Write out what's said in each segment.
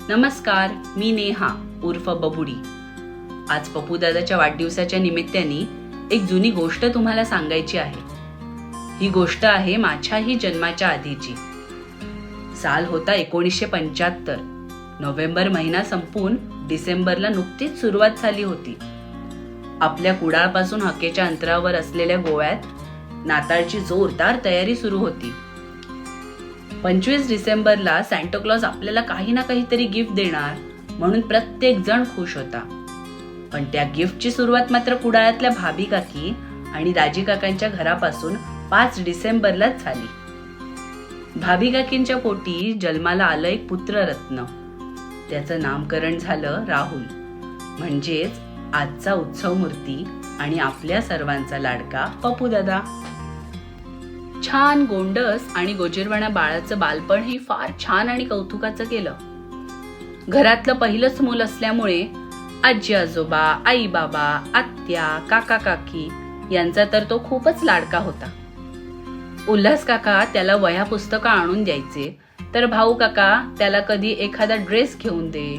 नमस्कार, मी नेहा उर्फ बबुडी. आज पप्पूदादाच्या वाढदिवसाच्या निमित्ताने एक जुनी गोष्ट तुम्हाला सांगायची आहे. ही गोष्ट आहे माझ्याही जन्माच्या आधीची. साल होता 1975. नोव्हेंबर महिना संपून डिसेंबरला नुकतीच सुरुवात झाली होती. आपल्या कुडाळपासून हाकेच्या अंतरावर असलेल्या गोव्यात नाताळची जोरदार तयारी सुरू होती. 25 डिसेंबरला सॅन्टाक्लॉज आपल्याला काही ना काहीतरी गिफ्ट देणार म्हणून प्रत्येक जण खुश होता. पण त्या गिफ्टची सुरुवात मात्र कुडाळातल्या भाभी काकी आणि दाजी काकांच्या घरापासून 5 डिसेंबरलाच झाली. भाभी काकींच्या पोटी जन्माला आलं एक पुत्ररत्न. त्याचं नामकरण झालं राहुल, म्हणजेच आजचा उत्सव मूर्ती आणि आपल्या सर्वांचा लाडका पप्पूदादा. छान गोंडस आणि गोजीरवाणा बाळाचं बालपण ही फार छान आणि कौतुकाचं गेलं. घरातलं पहिलंच मूल असल्यामुळे आजी आजोबा, आई बाबा, आत्या, काका काकी यांचा तर तो खूपच लाडका होता. उल्हास काका त्याला वह्या पुस्तकं आणून द्यायचे, तर भाऊ काका त्याला कधी एखादा ड्रेस घेऊन दे,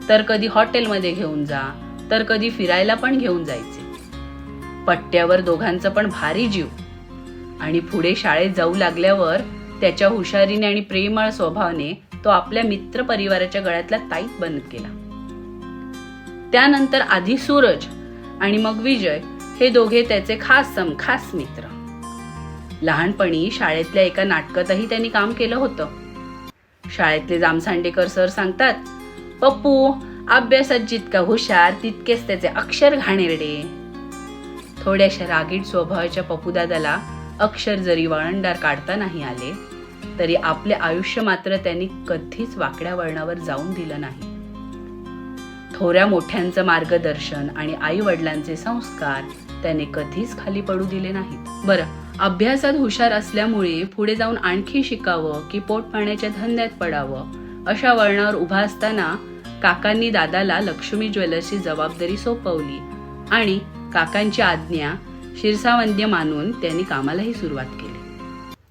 तर कधी हॉटेलमध्ये घेऊन जा, तर कधी फिरायला पण घेऊन जायचे. पट्ट्यावर दोघांचं पण भारी जीव. आणि पुढे शाळेत जाऊ लागल्यावर त्याच्या हुशारीने आणि प्रेमळ स्वभावाने तो आपल्या मित्र परिवाराच्या गळ्यातला ताईत बनत गेला. त्यानंतर आधी सूरज आणि मग विजय हे दोघे त्याचे खास मित्र. लहानपणी शाळेतल्या एका नाटकातही त्यांनी काम केलं होतं. शाळेतले जामसांडेकर सर सांगतात, पप्पू अभ्यासात जितका हुशार तितकेच त्याचे अक्षर घाणेरडे. थोड्याशा रागीट स्वभावाच्या पप्पूदादाला अक्षर जरी वळणदार काढता नाही आले, तरी आपले आयुष्य मात्र त्यांनी कधीच वाकड्या वळणावर जाऊन दिलं नाही. थोड्या मोठ्यांचं मार्गदर्शन आणि आई वडिलांचे संस्कार त्याने कधीच खाली पडू दिले नाहीत. बरं, अभ्यासात हुशार असल्यामुळे पुढे जाऊन आणखी शिकावं की पोट पाण्याच्या धंद्यात पडावं अशा वळणावर उभा असताना काकांनी दादाला लक्ष्मी ज्वेलर्सची जबाबदारी सोपवली आणि काकांची आज्ञा शिरसावंद्य मानून त्यांनी कामालाही सुरुवात केली.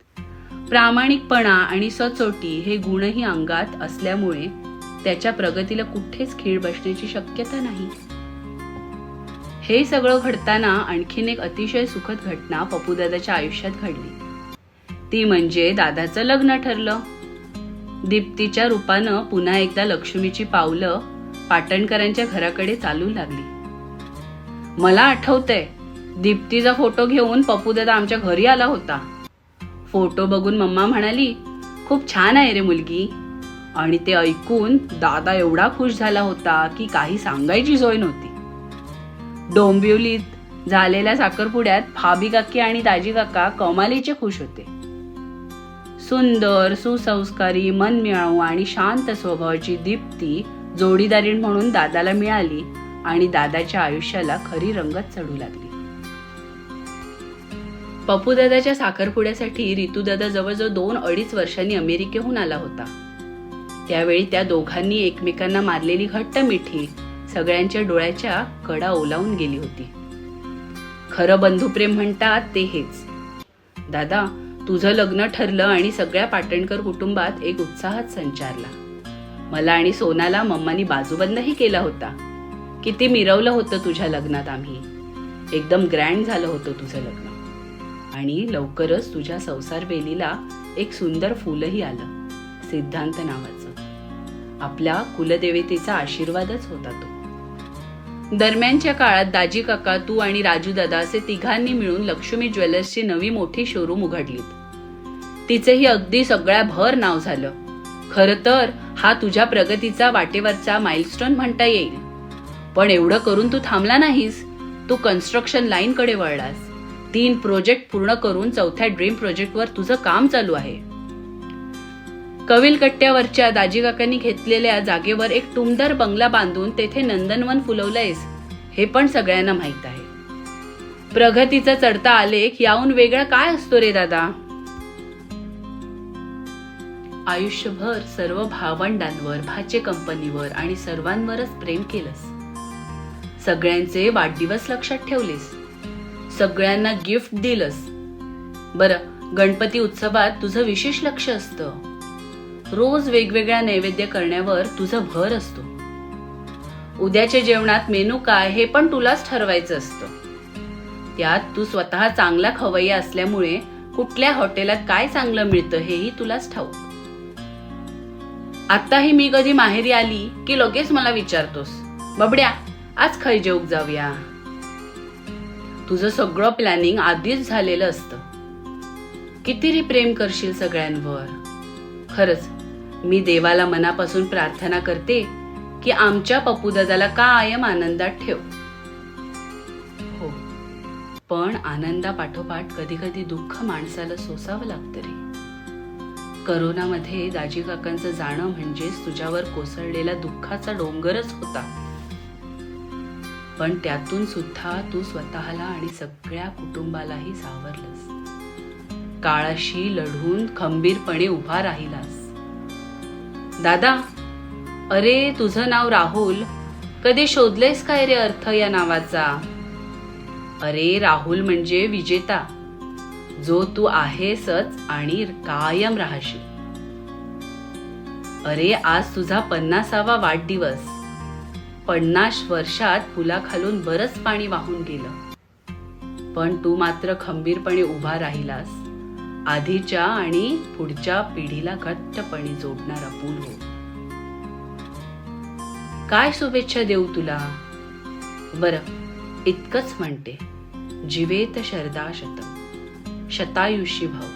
प्रामाणिकपणा आणि सचोटी हे गुणही अंगात असल्यामुळे त्याच्या प्रगतीला कुठेच खीळ बसण्याची शक्यता नाही. हे सगळं घडताना आणखीन एक अतिशय सुखद घटना पप्पूदादाच्या आयुष्यात घडली. ती म्हणजे दादाचं लग्न ठरलं. दीप्तीच्या रूपानं पुन्हा एकदा लक्ष्मीची पावलं पाटणकरांच्या घराकडे चालू लागली. मला आठवतंय, दीप्तीचा फोटो घेऊन पप्पूदादा आमच्या घरी आला होता. फोटो बघून मम्मा म्हणाली, खूप छान आहे रे मुलगी. आणि ते ऐकून दादा एवढा खुश झाला होता की काही सांगायची सोय नव्हती. डोंबिवलीत झालेल्या साखरपुड्यात भाभी काकी आणि दाजी काका कमालीचे खुश होते. सुंदर, सुसंस्कारी, मनमिळाऊ आणि शांत स्वभावाची दीप्ती जोडीदारीण म्हणून दादाला मिळाली आणि दादाच्या आयुष्याला खरी रंगत चढू लागली. पप्पूदादाच्या साखरपुड्यासाठी रितूदादा जवळजवळ 2-2.5 वर्षांनी अमेरिकेहून आला होता. त्यावेळी त्या दोघांनी एकमेकांना मारलेली घट्ट मिठी सगळ्यांच्या डोळ्याच्या कडा ओलावून गेली होती. खरं बंधुप्रेम म्हणतात ते हेच. दादा, तुझं लग्न ठरलं आणि सगळ्या पाटणकर कुटुंबात एक उत्साहात संचारला. मला आणि सोनाला मम्मानी बाजूबंदही केला होता. किती मिरवलं होतं तुझ्या लग्नात आम्ही. एकदम ग्रँड झालं होतं तुझं लग्न. आणि लवकरच तुझ्या संसार वेलीला एक सुंदर फुलही आलं, सिद्धांत नावाचं. आपल्या कुलदेवतेचा आशीर्वादच होता तो. दरम्यानच्या काळात दाजी काका, तू आणि राजू दादा असे तिघांनी मिळून लक्ष्मी ज्वेलर्सची नवी मोठी शोरूम उघडलीत. तिचेही अगदी सगळ्याभर नाव झालं. खरं तर हा तुझ्या प्रगतीचा वाटेवरचा माइलस्टोन म्हणता येईल. पण एवढं करून तू थांबला नाहीस. तू कन्स्ट्रक्शन लाईन कडे वळलास. 3 प्रोजेक्ट पूर्ण करून 4थ्या ड्रीम प्रोजेक्टवर तुझं काम चालू आहे. कविल कट्ट्यावरच्या दाजी काकांनी घेतलेल्या जागेवर एक टुमदार बंगला बांधून तेथे नंदनवन फुलवलंयस, हे पण सगळ्यांना माहित आहे. प्रगतीचा चढता आलेख याहून वेगळा काय असतो रे दादा? आयुष्यभर सर्व भावंडांवर, भाचे कंपनीवर आणि सर्वांवरच प्रेम केलंस. सगळ्यांचे वाढदिवस लक्षात ठेवलेस. सगळ्यांना गिफ्ट दिलंस. बरं, गणपती उत्सवात तुझं विशेष लक्ष असतं. रोज वेगवेगळ्या नैवेद्य करण्यावर तुझा भर असतो. उद्याच्या जेवणात मेनू काय हे पण तुलाच ठरवायचं असतं. त्यात तू स्वतः चांगला खवय्या असल्यामुळे कुठल्या हॉटेलात काय चांगलं मिळतं हेही तुलाच ठाऊक. आताही मी कधी माहेरी आली की लगेच मला विचारतोस, बबड्या आज खय जेवूक जाऊया. तुझं सगळं प्लॅनिंग आधीच झालेलं असतं. किती रे प्रेम करशील सगळ्यांवर. खरंच मी देवाला मनापासून प्रार्थना करते की आमच्या पप्पू दादाला कायम आनंदात ठेव. हो, पण आनंदापाठोपाठ कधी कधी दुःख माणसाला सोसावं लागतं रे. करोनामध्ये दाजी काकांचं जाणं म्हणजेच तुझ्यावर कोसळलेला दुःखाचा डोंगरच होता. पण त्यातून सुद्धा तू स्वतःला आणि सगळ्या कुटुंबालाही सावरलंस. काळाशी लढून खंबीरपणे उभा राहिलास. दादा, अरे तुझं नाव राहुल, कधी शोधलेस काय रे अर्थ या नावाचा. अरे राहुल म्हणजे विजेता, जो तू आहेसच आणि कायम राहशील. अरे आज तुझा 50वा वाढदिवस. 50 वर्षात पुलाखालून बरंच पाणी वाहून गेलं, पण तू मात्र खंबीरपणे उभा राहिलास. आधीच्या आणि पुढच्या पिढीला घट्टपणे जोडणारा पूल हो. काय शुभेच्छा देऊ तुला. बरं, इतकंच म्हणते, जीवेत शरदा शतम, शतायुषी भव.